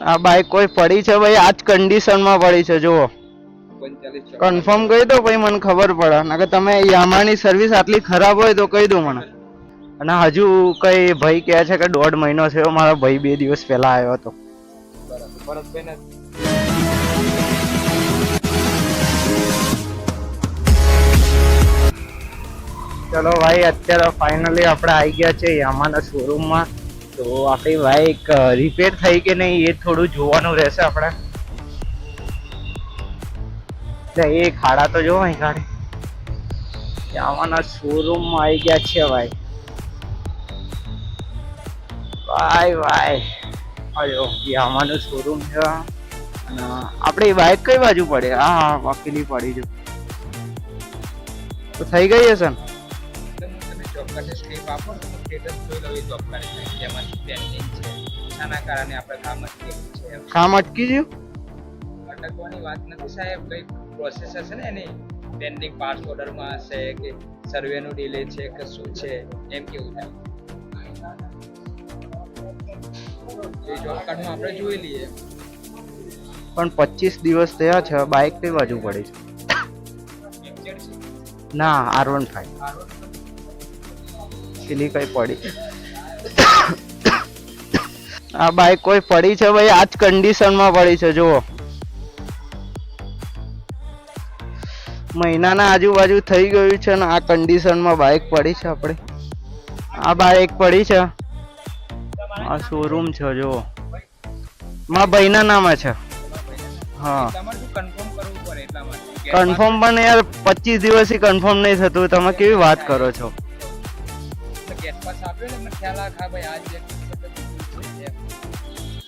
આ બાઈક કોઈ પડી છે ભાઈ, આજ કન્ડિશન માં પડી છે જુઓ. કન્ફર્મ કહી દો ભાઈ, મને ખબર પડે. ના કે તમે યામાની સર્વિસ આટલી ખરાબ હોય તો કહી દો મને. અને હજુ કઈ ભાઈ કહે છે કે 1.5 મહિનો થયો, મારો ભાઈ 2 દિવસ પહેલા આવ્યો હતો. ચલો ભાઈ, અત્યારે ફાઇનલી આપણે આવી ગયા છે યામાના શોરૂમમાં. તો આપણી બાઈક રિપેર થઈ કે નહીં એ થોડું જોવાનું રહેશે આપણે. એ ખાડા તો જો અહીં ગાડી યામાના શોરૂમમાં આવી ગયા છે ભાઈ. ભાઈ અયો યામાનું શોરૂમ છે. અને આપણી બાઈક કઈ બાજુ પડે? હા વકીલી પડી છે તો થઈ ગઈ હશે ને. કામ અટકી ગયું? અટકવાની વાત નથી સાહેબ, કઈ પ્રોસેસ હશે ને એની. પેન્ડિંગ પાર્ટ્સ ઓર્ડરમાં હશે કે સર્વેનું ડિલે છે કે શું છે, એમ કેવું થાય. એ જોબ કાર્ડમાં આપણે જોઈ લઈએ. પણ 25 દિવસ થયા છે, બાઈક કઈ બાજુ પડી છે? ના R15 પેલી કઈ પડી. આ બાઈક કોઈ પડી છે ભાઈ, આજ કન્ડિશન માં પડી છે જુઓ. મહિનાના આજુબાજુ થઈ ગયું છે ને આ કન્ડિશન માં બાઈક પડી છે આપણે. આ બાઈક પડી છે, આ શોરૂમ છે જુઓ. મારા ભાઈના નામે છે. હા કન્ફર્મ પણ યાર 25 દિવસથી કન્ફર્મ નહીં થતું. તમે કેવી વાત કરો છો?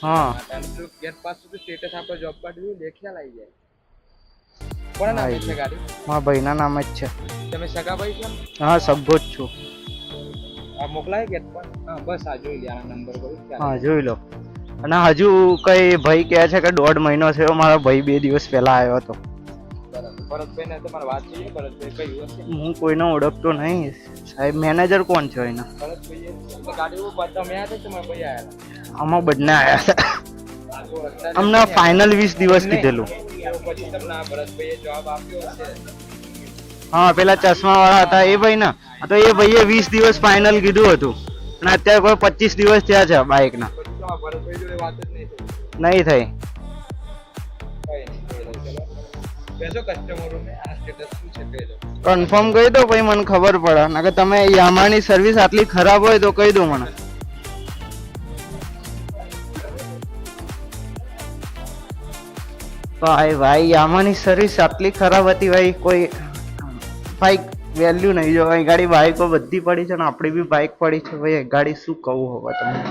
હા ગેટ પાસ સુધી સ્ટેટસ આપણે જોબ કાર્ડ જોઈ લે, ખ્યાલ આવી જાય. કોના નામે છે ગાડી? મારા ભાઈના નામ જ છે. તમે સગા ભાઈ છો? હા સગો જ છું. આ મોકલાય ગેટ પર? હા બસ આ જોઈ લે, આ નંબર પર. હા જોઈ લો. અને હજુ કઈ ભાઈ કહે છે કે 1.5 મહિનો થયો, મારો ભાઈ 2 દિવસ પહેલા આવ્યો હતો. ભરતભાઈ ને તમારે વાત જોઈએ. ભરતભાઈ કઈ હશે? હું કોઈને ઓળખતો નહીં સાહેબ. મેનેજર કોણ છે એના? ભરતભાઈ ગાડી ઉપર તમે આવ્યા હતા, તમારા ભાઈ આવ્યા? આમાં બંને આવ્યા હતા. અમને ફાઇનલ 20 દિવસ કીધેલું. પછી તમને ભરતભાઈએ જવાબ આપ્યો હશે. હા પેલા ચશ્મા વાળા હતા એ ભાઈ ના. તો એ ભાઈએ 20 દિવસ ફાઇનલ કીધું હતું અને અત્યારે કોઈ 25 દિવસ થયા છે બાઈક ના. ભરતભાઈ જોડે વાત જ નહીં થઈ. કન્ફર્મ કહી દો ભાઈ, મને ખબર પડે. ના કે તમે યામાની સર્વિસ આટલી ખરાબ હોય તો કહી દો મને. ભાઈ યામાની સર્વિસ આટલી ખરાબ હતી ભાઈ, કોઈ બાઈક વેલ્યુ નહીં. જો અહીં ગાડી બાઈકો બધી પડી છે ને આપણી બી બાઈક પડી છે ભાઈ. ગાડી શું કહું હવે તમને.